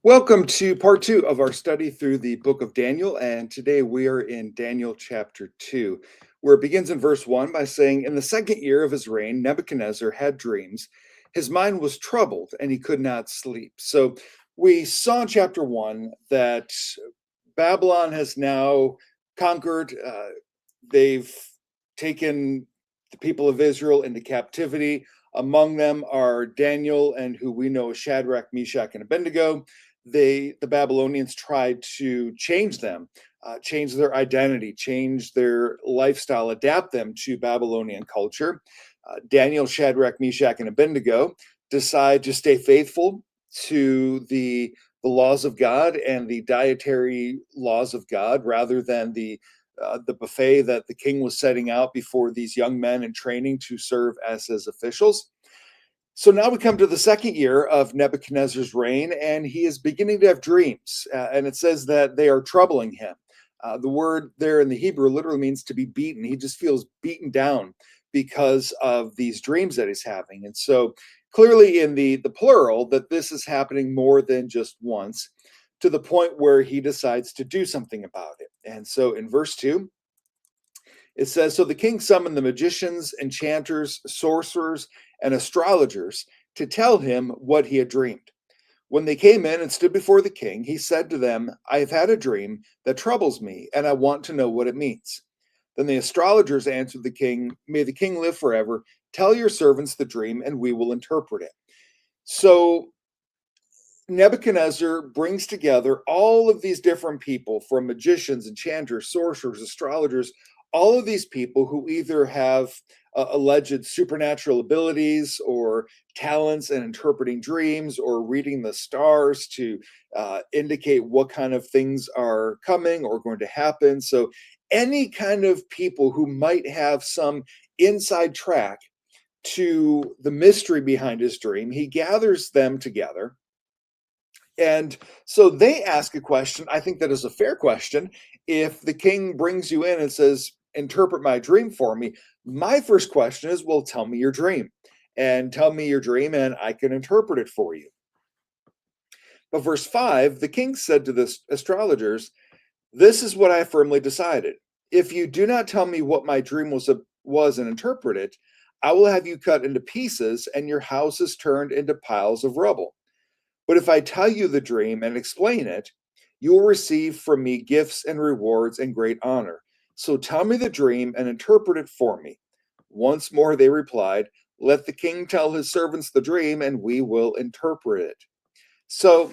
Welcome to part two of our study through the book of Daniel. And today we are in Daniel chapter 2, where it begins in verse 1 by saying, "In the second year of his reign, Nebuchadnezzar had dreams. His mind was troubled and he could not sleep." So we saw in chapter 1 that Babylon has now conquered. They've taken the people of Israel into captivity. Among them are Daniel and who we know as Shadrach, Meshach, and Abednego. The Babylonians tried to change them, change their identity, change their lifestyle, adapt them to Babylonian culture. Daniel, Shadrach, Meshach, and Abednego decide to stay faithful to the laws of God and the dietary laws of God rather than the buffet that the king was setting out before these young men in training to serve as his officials. So now we come to the second year of Nebuchadnezzar's reign, and he is beginning to have dreams. And it says that they are troubling him. The word there in the Hebrew literally means to be beaten. He just feels beaten down because of these dreams that he's having. And so clearly in the plural, that this is happening more than just once, to the point where he decides to do something about it. And so in verse 2, it says, "So the king summoned the magicians, enchanters, sorcerers, and astrologers to tell him what he had dreamed. When they came in and stood before the king, he said to them, 'I have had a dream that troubles me, and I want to know what it means.' Then the astrologers answered the king, 'May the king live forever. Tell your servants the dream, and we will interpret it.'" So Nebuchadnezzar brings together all of these different people, from magicians, enchanters, sorcerers, astrologers, all of these people who either have alleged supernatural abilities or talents in interpreting dreams or reading the stars to indicate what kind of things are coming or going to happen. So, any kind of people who might have some inside track to the mystery behind his dream, he gathers them together, and so they ask a question. I think that is a fair question. If the king brings you in and says, "Interpret my dream for me," my first question is, "Well, tell me your dream. And tell me your dream, and I can interpret it for you." But verse 5, the king said to the astrologers, "This is what I firmly decided. If you do not tell me what my dream was and interpret it, I will have you cut into pieces and your houses turned into piles of rubble. But if I tell you the dream and explain it, you will receive from me gifts and rewards and great honor. So tell me the dream and interpret it for me." Once more they replied, "Let the king tell his servants the dream, and we will interpret it." So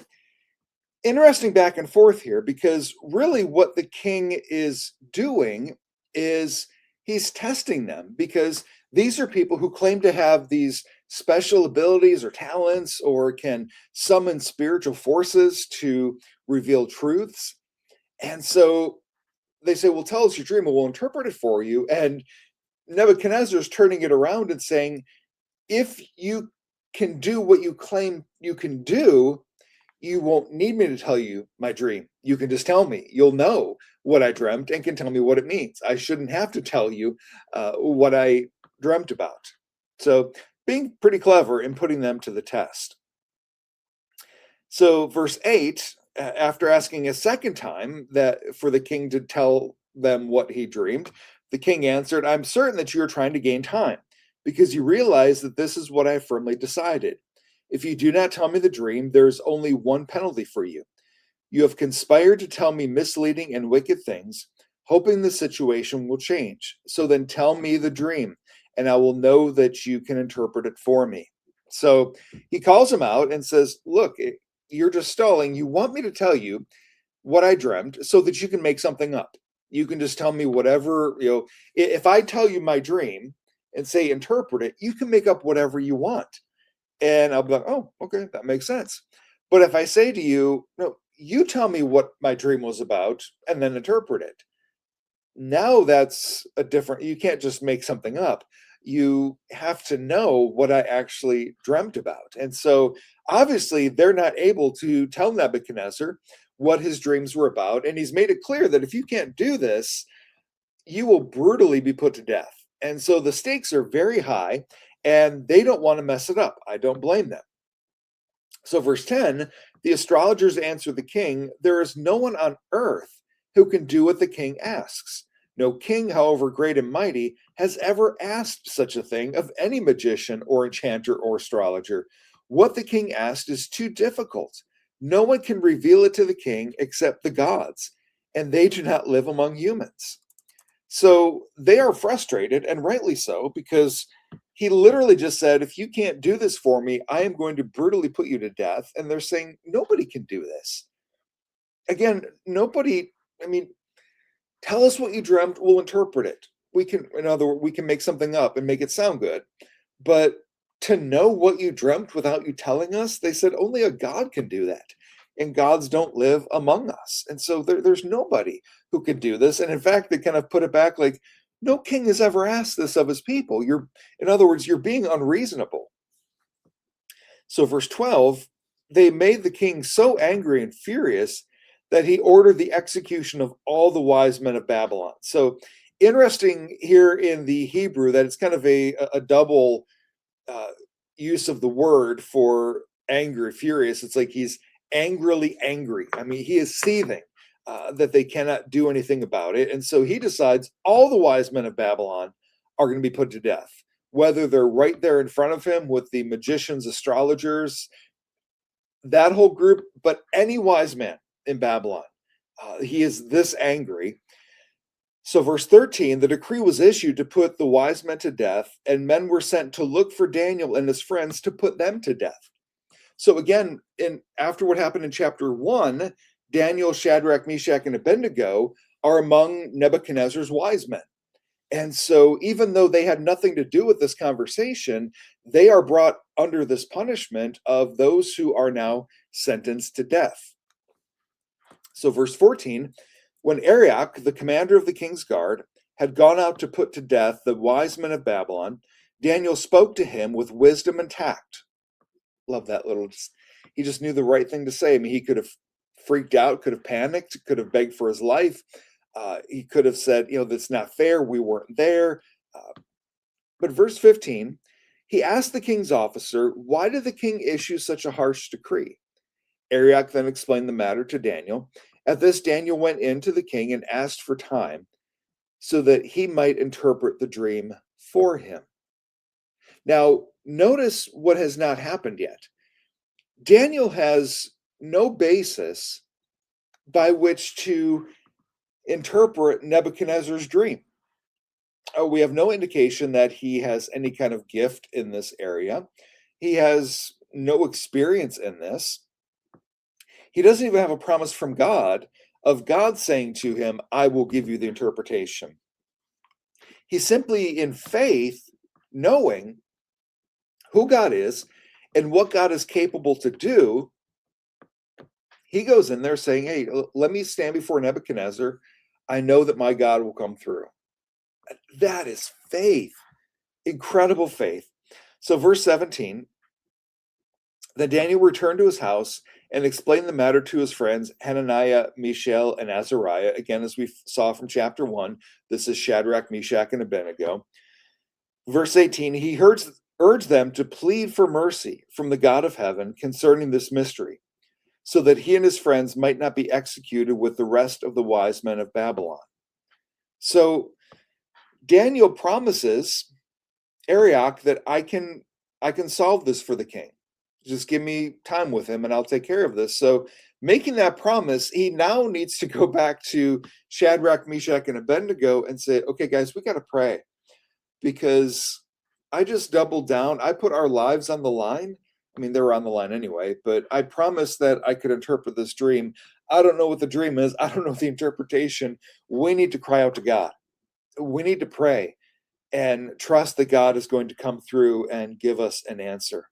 interesting back and forth here, because really what the king is doing is he's testing them, because these are people who claim to have these special abilities or talents or can summon spiritual forces to reveal truths. And so they say, "Well, tell us your dream and we'll interpret it for you." And Nebuchadnezzar is turning it around and saying, "If you can do what you claim you can do, you won't need me to tell you my dream. You can just tell me. You'll know what I dreamt and can tell me what it means. I shouldn't have to tell you what I dreamt about." So, being pretty clever in putting them to the test. So, verse 8, after asking a second time that for the king to tell them what he dreamed, the king answered, "I'm certain that you are trying to gain time, because you realize that this is what I firmly decided. If you do not tell me the dream, there is only one penalty for you. You have conspired to tell me misleading and wicked things, hoping the situation will change. So then tell me the dream, and I will know that you can interpret it for me." So he calls him out and says, "Look, you're just stalling. You want me to tell you what I dreamt so that you can make something up. You can just tell me whatever, if I tell you my dream and say interpret it, you can make up whatever you want." And I'll be like, "Oh, okay, that makes sense." But if I say to you, "No, you tell me what my dream was about and then interpret it," now that's a different, you can't just make something up. You have to know what I actually dreamt about. And so obviously they're not able to tell Nebuchadnezzar what his dreams were about. And he's made it clear that if you can't do this, you will brutally be put to death. And so the stakes are very high and they don't want to mess it up. I don't blame them. So, verse 10, the astrologers answer the king, there is no one on earth who can do what the king asks. No king, however great and mighty, has ever asked such a thing of any magician or enchanter or astrologer. What the king asked is too difficult. No one can reveal it to the king except the gods, and they do not live among humans. So they are frustrated, and rightly so, because he literally just said, if you can't do this for me, I am going to brutally put you to death. And they're saying, nobody can do this. Again, nobody, I mean, tell us what you dreamt, we'll interpret it. We can, in other words, we can make something up and make it sound good. But to know what you dreamt without you telling us, they said only a God can do that. And gods don't live among us. And so there's nobody who can do this. And in fact, they kind of put it back like, no king has ever asked this of his people. In other words, you're being unreasonable. So, verse 12, they made the king so angry and furious that he ordered the execution of all the wise men of Babylon. So, interesting here in the Hebrew that it's kind of a double use of the word for angry, furious. It's like he's angrily angry. I mean, he is seething that they cannot do anything about it. And so he decides all the wise men of Babylon are going to be put to death, whether they're right there in front of him with the magicians, astrologers, that whole group, but any wise man in Babylon. He is this angry. So, verse 13, the decree was issued to put the wise men to death, and men were sent to look for Daniel and his friends to put them to death. So, again, after what happened in chapter 1, Daniel, Shadrach, Meshach, and Abednego are among Nebuchadnezzar's wise men. And so, even though they had nothing to do with this conversation, they are brought under this punishment of those who are now sentenced to death. So, verse 14, when Arioch, the commander of the king's guard, had gone out to put to death the wise men of Babylon, Daniel spoke to him with wisdom and tact. Love that little, he just knew the right thing to say. I mean, he could have freaked out, could have panicked, could have begged for his life. He could have said, that's not fair. We weren't there. But verse 15, he asked the king's officer, why did the king issue such a harsh decree? Arioch then explained the matter to Daniel. At this, Daniel went in to the king and asked for time so that he might interpret the dream for him. Now, notice what has not happened yet. Daniel has no basis by which to interpret Nebuchadnezzar's dream. We have no indication that he has any kind of gift in this area. He has no experience in this. He doesn't even have a promise from God of God saying to him, I will give you the interpretation. He's simply in faith, knowing who God is and what God is capable to do. He goes in there saying, hey, let me stand before Nebuchadnezzar. I know that my God will come through. That is faith, incredible faith. So verse 17, then Daniel returned to his house and explained the matter to his friends, Hananiah, Mishael, and Azariah. Again, as we saw from chapter 1, this is Shadrach, Meshach, and Abednego. Verse 18, he urged them to plead for mercy from the God of heaven concerning this mystery, so that he and his friends might not be executed with the rest of the wise men of Babylon. So Daniel promises Arioch that I can solve this for the king. Just give me time with him and I'll take care of this. So making that promise, he now needs to go back to Shadrach, Meshach, and Abednego and say, okay, guys, we got to pray because I just doubled down. I put our lives on the line. I mean, they were on the line anyway, but I promised that I could interpret this dream. I don't know what the dream is. I don't know the interpretation. We need to cry out to God. We need to pray and trust that God is going to come through and give us an answer.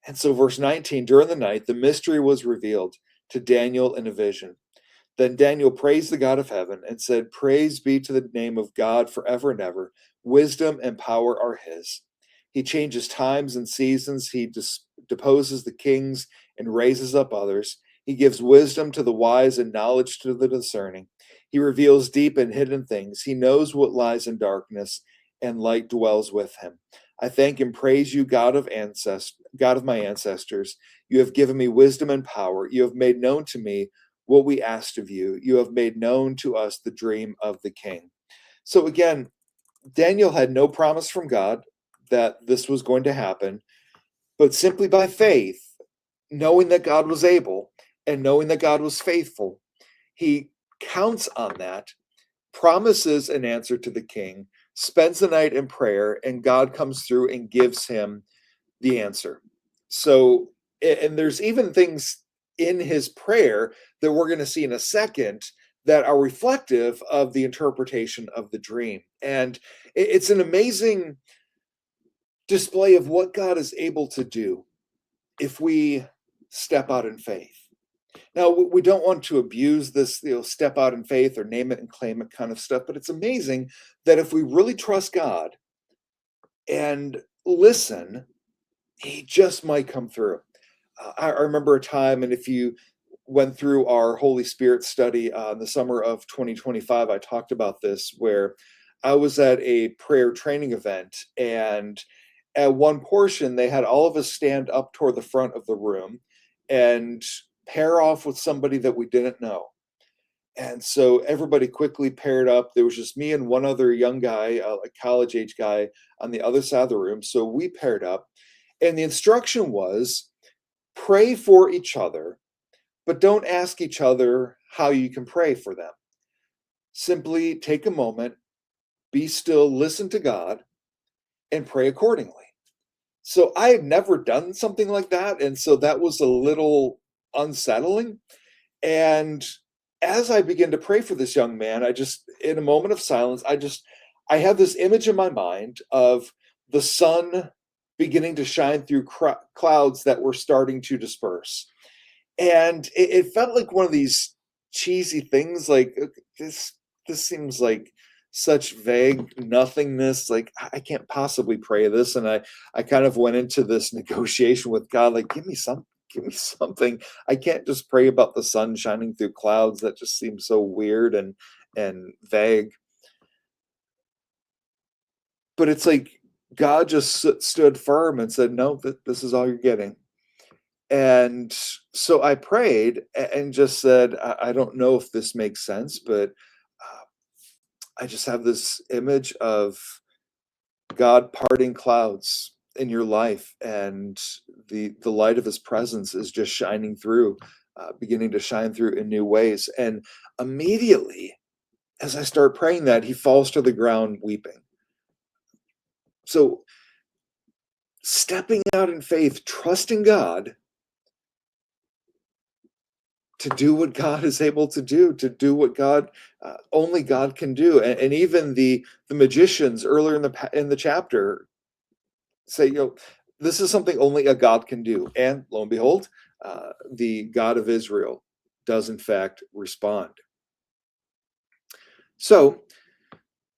And so verse 19, during the night, the mystery was revealed to Daniel in a vision. Then Daniel praised the God of heaven and said, praise be to the name of God forever and ever. Wisdom and power are his. He changes times and seasons. He deposes the kings and raises up others. He gives wisdom to the wise and knowledge to the discerning. He reveals deep and hidden things. He knows what lies in darkness, and light dwells with him. I thank and praise you, God of my ancestors. You have given me wisdom and power. You have made known to me what we asked of you. You have made known to us the dream of the king. So again, Daniel had no promise from God that this was going to happen, but simply by faith, knowing that God was able and knowing that God was faithful, he counts on that, promises an answer to the king, spends the night in prayer, and God comes through and gives him the answer. So, and there's even things in his prayer that we're going to see in a second that are reflective of the interpretation of the dream. And it's an amazing display of what God is able to do if we step out in faith. Now, we don't want to abuse this, step out in faith or name it and claim it kind of stuff, but it's amazing that if we really trust God and listen, he just might come through. I remember a time, and if you went through our Holy Spirit study in the summer of 2025, I talked about this, where I was at a prayer training event, and at one portion, they had all of us stand up toward the front of the room and pair off with somebody that we didn't know. And so everybody quickly paired up. There was just me and one other young guy, a college age guy, on the other side of the room. So we paired up, and the instruction was pray for each other, but don't ask each other how you can pray for them. Simply take a moment, be still, listen to God, and pray accordingly. So I had never done something like that. And so that was a little unsettling. And as I began to pray for this young man, in a moment of silence, I had this image in my mind of the sun beginning to shine through clouds that were starting to disperse. And it felt like one of these cheesy things, like this seems like such vague nothingness. Like, I can't possibly pray this. And I kind of went into this negotiation with God, like, give me something. I can't just pray about the sun shining through clouds. That just seems so weird and vague. But it's like God just stood firm and said, no, this is all you're getting. And so I prayed and just said, I don't know if this makes sense, but I just have this image of God parting clouds in your life, and the light of his presence is just shining through, beginning to shine through in new ways. And immediately, as I start praying that, he falls to the ground weeping. So stepping out in faith, trusting God to do what God is able to do what God only God can do. And even the magicians earlier in the chapter say, this is something only a God can do. And lo and behold, the God of Israel does in fact respond. So,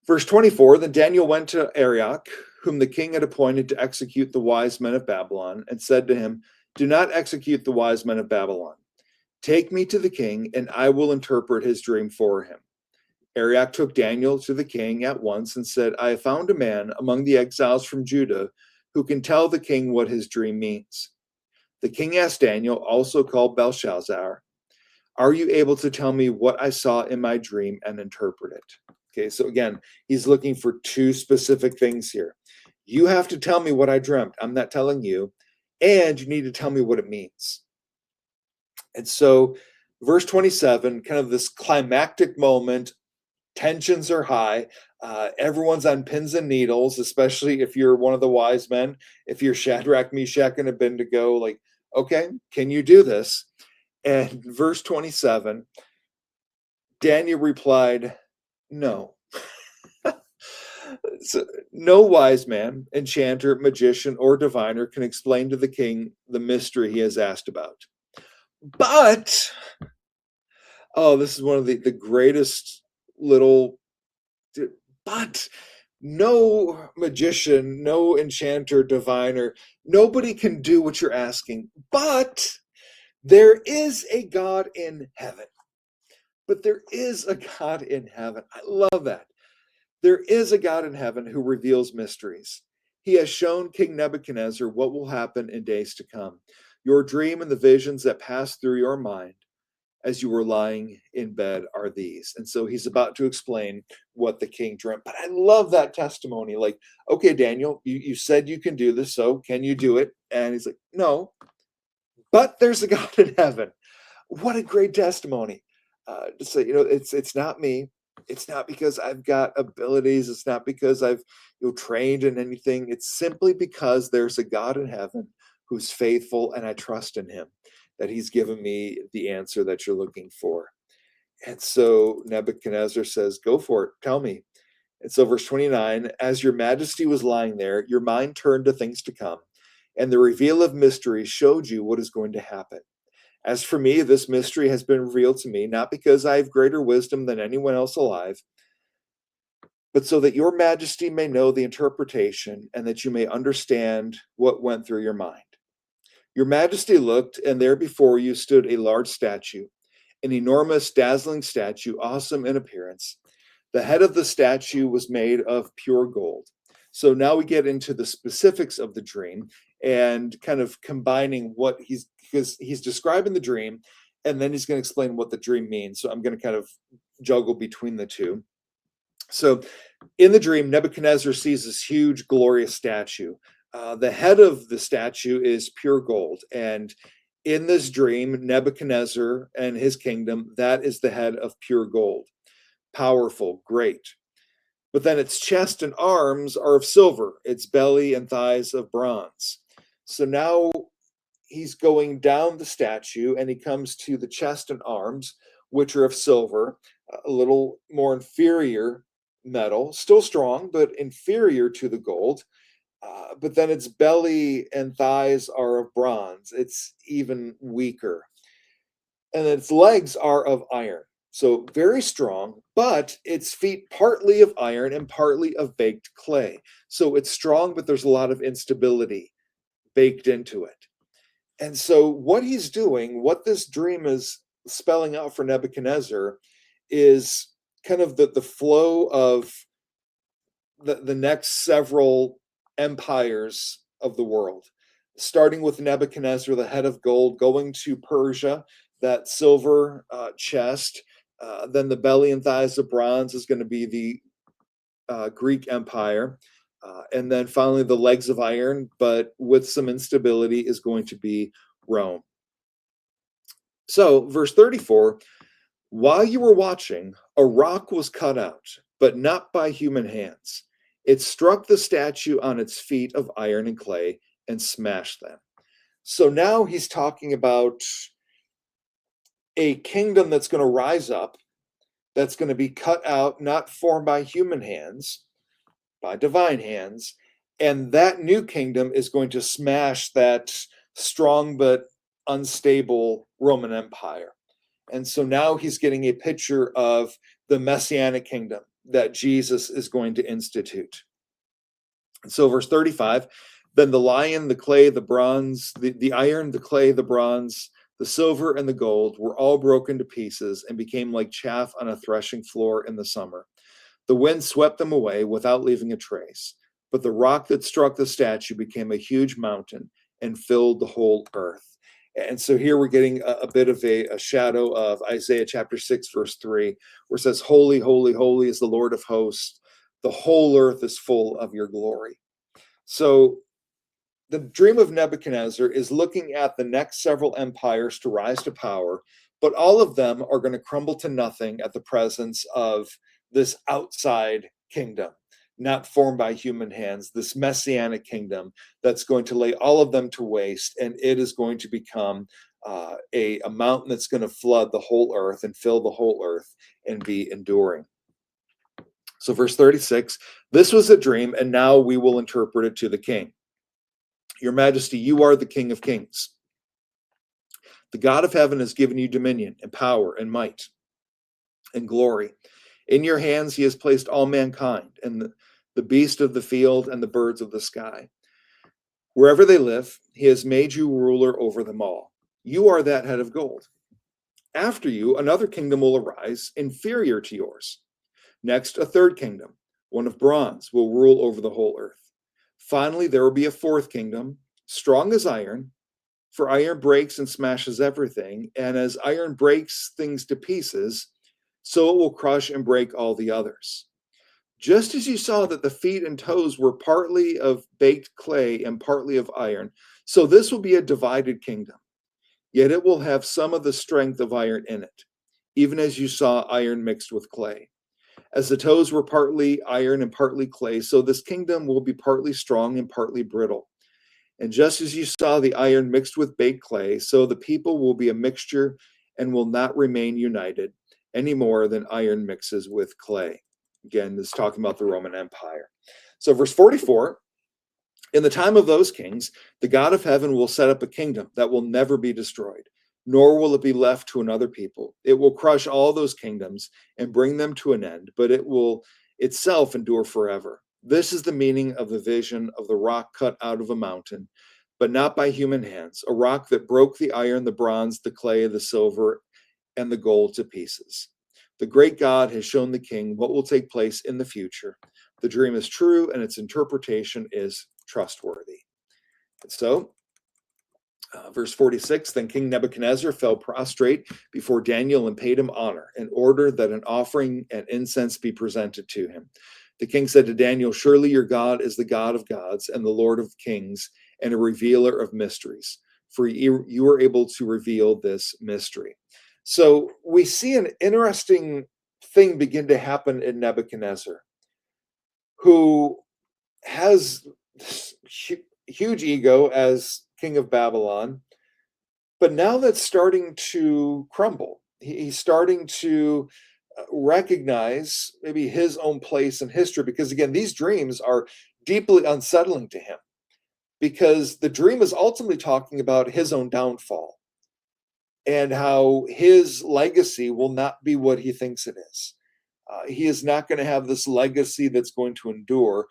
verse 24, then Daniel went to Arioch, whom the king had appointed to execute the wise men of Babylon, and said to him, do not execute the wise men of Babylon. Take me to the king, and I will interpret his dream for him. Arioch took Daniel to the king at once and said, I have found a man among the exiles from Judah who can tell the king what his dream means. The king asked Daniel, also called Belshazzar, are you able to tell me what I saw in my dream and interpret it? Okay, so again, he's looking for two specific things here. You have to tell me what I dreamt. I'm not telling you. And you need to tell me what it means. And so, verse 27, kind of this climactic moment, tensions are high. Everyone's on pins and needles, especially if you're one of the wise men. If you're Shadrach, Meshach, and Abednego, like, okay, can you do this? And verse 27, Daniel replied, no. So, no wise man, enchanter, magician, or diviner can explain to the king the mystery he has asked about. But, this is one of the greatest little, but no magician, no enchanter, diviner, nobody can do what you're asking. But there is a God in heaven. But there is a God in heaven. I love that. There is a God in heaven who reveals mysteries. He has shown King Nebuchadnezzar what will happen in days to come. Your dream and the visions that pass through your mind as you were lying in bed are these. And so he's about to explain what the king dreamt. But I love that testimony. Like, okay, Daniel, you said you can do this, so can you do it? And he's like, no, but there's a God in heaven. What a great testimony. To say, it's not me. It's not because I've got abilities. It's not because I've trained in anything. It's simply because there's a God in heaven who's faithful, and I trust in him that he's given me the answer that you're looking for. And so Nebuchadnezzar says, go for it. Tell me. And so verse 29, as your majesty was lying there, your mind turned to things to come, and the reveal of mysteries showed you what is going to happen. As for me, this mystery has been revealed to me, not because I have greater wisdom than anyone else alive, but so that your majesty may know the interpretation and that you may understand what went through your mind. Your majesty looked, and there before you stood a large statue, an enormous, dazzling statue, awesome in appearance. The head of the statue was made of pure gold. So now we get into the specifics of the dream and kind of combining because he's describing the dream, and then he's going to explain what the dream means. So I'm going to kind of juggle between the two. So in the dream, Nebuchadnezzar sees this huge, glorious statue. The head of the statue is pure gold. And in this dream, Nebuchadnezzar and his kingdom, that is the head of pure gold. Powerful, great. But then its chest and arms are of silver, its belly and thighs of bronze. So now he's going down the statue, and he comes to the chest and arms, which are of silver, a little more inferior metal, still strong, but inferior to the gold. But then its belly and thighs are of bronze. It's even weaker. And its legs are of iron. So very strong, but its feet partly of iron and partly of baked clay. So it's strong, but there's a lot of instability baked into it. And so what he's doing, what this dream is spelling out for Nebuchadnezzar, is kind of the flow of the next several empires of the world, starting with Nebuchadnezzar, the head of gold, going to Persia, that silver chest. Then the belly and thighs of bronze is going to be the Greek Empire. And then finally, the legs of iron, but with some instability, is going to be Rome. So, verse 34, while you were watching, a rock was cut out, but not by human hands. It struck the statue on its feet of iron and clay and smashed them. So now he's talking about a kingdom that's going to rise up, that's going to be cut out, not formed by human hands, by divine hands. And that new kingdom is going to smash that strong but unstable Roman Empire. And so now he's getting a picture of the Messianic kingdom that Jesus is going to institute. And so verse 35, then the lion, the clay, the bronze, the iron, the clay, the bronze, the silver, and the gold were all broken to pieces and became like chaff on a threshing floor in the summer. The wind swept them away without leaving a trace. But the rock that struck the statue became a huge mountain and filled the whole earth. And so here we're getting a bit of a shadow of Isaiah chapter 6, verse 3, where it says, holy, holy, holy is the Lord of hosts. The whole earth is full of your glory. So the dream of Nebuchadnezzar is looking at the next several empires to rise to power, but all of them are going to crumble to nothing at the presence of this outside kingdom, not formed by human hands, this messianic kingdom that's going to lay all of them to waste, and it is going to become a mountain that's going to flood the whole earth and fill the whole earth and be enduring. So verse 36, this was a dream, and now we will interpret it to the king. Your Majesty, you are the King of Kings. The God of heaven has given you dominion and power and might and glory. In your hands he has placed all mankind, and the beast of the field and the birds of the sky. Wherever they live, he has made you ruler over them all. You are that head of gold. After you, another kingdom will arise, inferior to yours. Next, a third kingdom, one of bronze, will rule over the whole earth. Finally, there will be a fourth kingdom, strong as iron, for iron breaks and smashes everything. And as iron breaks things to pieces, so it will crush and break all the others. Just as you saw that the feet and toes were partly of baked clay and partly of iron, so this will be a divided kingdom. Yet it will have some of the strength of iron in it, even as you saw iron mixed with clay. As the toes were partly iron and partly clay, so this kingdom will be partly strong and partly brittle. And just as you saw the iron mixed with baked clay, so the people will be a mixture and will not remain united any more than iron mixes with clay. Again, this is talking about the Roman Empire. So, verse 44, in the time of those kings, the God of heaven will set up a kingdom that will never be destroyed, nor will it be left to another people. It will crush all those kingdoms and bring them to an end, but it will itself endure forever. This is the meaning of the vision of the rock cut out of a mountain, but not by human hands, a rock that broke the iron, the bronze, the clay, the silver, and the gold to pieces. The great God has shown the king what will take place in the future. The dream is true and its interpretation is trustworthy. And so, verse 46, then King Nebuchadnezzar fell prostrate before Daniel and paid him honor and ordered that an offering and incense be presented to him. The king said to Daniel, surely your God is the God of gods and the Lord of kings and a revealer of mysteries, for you are able to reveal this mystery. So we see an interesting thing begin to happen in Nebuchadnezzar, who has this huge ego as king of Babylon, but now that's starting to crumble. He's starting to recognize maybe his own place in history, because again, these dreams are deeply unsettling to him, because the dream is ultimately talking about his own downfall and how his legacy will not be what he thinks it is. He is not going to have this legacy that's going to endure.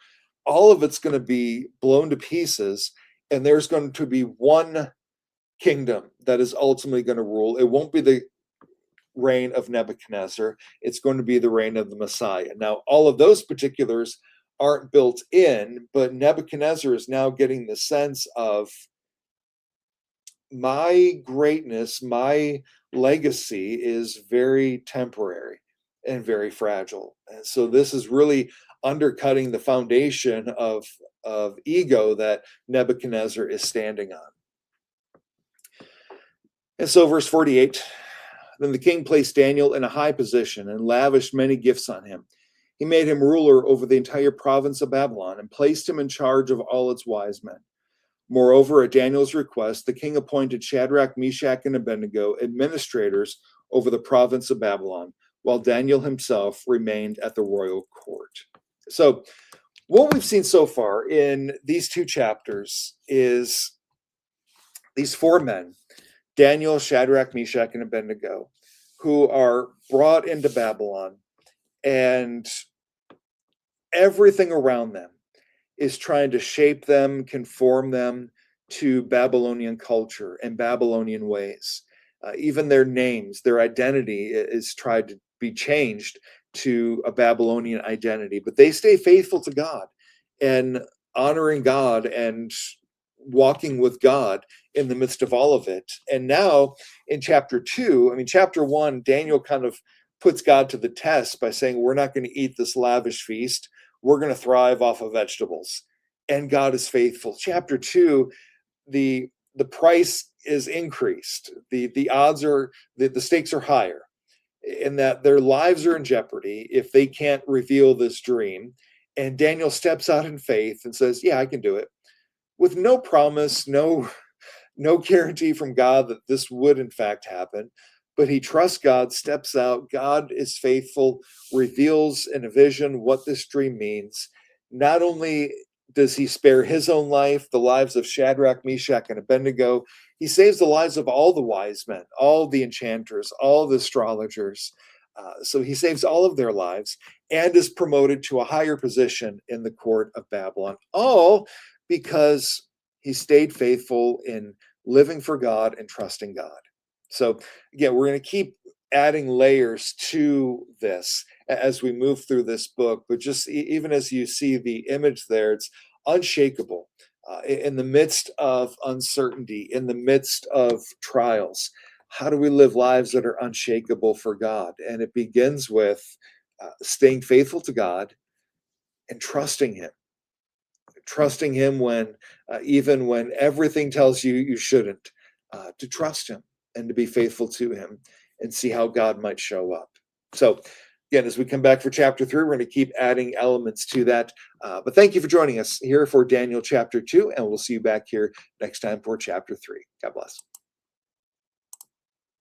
All of it's going to be blown to pieces, and there's going to be one kingdom that is ultimately going to rule. It won't be the reign of Nebuchadnezzar, it's going to be the reign of the Messiah. Now, all of those particulars aren't built in, but Nebuchadnezzar is now getting the sense of my greatness, my legacy is very temporary and very fragile. And so this is really undercutting the foundation of ego that Nebuchadnezzar is standing on. And so, verse 48, then the king placed Daniel in a high position and lavished many gifts on him. He made him ruler over the entire province of Babylon and placed him in charge of all its wise men. Moreover, at Daniel's request, the king appointed Shadrach, Meshach, and Abednego administrators over the province of Babylon, while Daniel himself remained at the royal court. So, what we've seen so far in these two chapters is these four men, Daniel, Shadrach, Meshach, and Abednego, who are brought into Babylon, and everything around them is trying to shape them, conform them to Babylonian culture and Babylonian ways. Even their names, their identity is tried to be changed to a Babylonian identity, but they stay faithful to God and honoring God and walking with God in the midst of all of it. And now in chapter 2, I mean, chapter 1, Daniel kind of puts God to the test by saying, we're not going to eat this lavish feast. We're going to thrive off of vegetables. And God is faithful. Chapter 2, the price is increased. The odds are, the stakes are higher, in that their lives are in jeopardy if they can't reveal this dream. And Daniel steps out in faith and says, yeah, I can do it, with no promise, no guarantee from God that this would in fact happen. But he trusts God, steps out. God is faithful, reveals in a vision what this dream means. Not only does he spare his own life, the lives of Shadrach, Meshach, and Abednego, he saves the lives of all the wise men, all the enchanters, all the astrologers. So he saves all of their lives and is promoted to a higher position in the court of Babylon, all because he stayed faithful in living for God and trusting God. So again, we're going to keep adding layers to this as we move through this book, but just even as you see the image there, it's unshakable in the midst of uncertainty, in the midst of trials? How do we live lives that are unshakable for God? And it begins with staying faithful to God and trusting Him when, even when everything tells you you shouldn't, to trust Him and to be faithful to Him and see how God might show up. So, again, as we come back for chapter 3, we're going to keep adding elements to that. But thank you for joining us here for Daniel chapter 2, and we'll see you back here next time for chapter 3. God bless.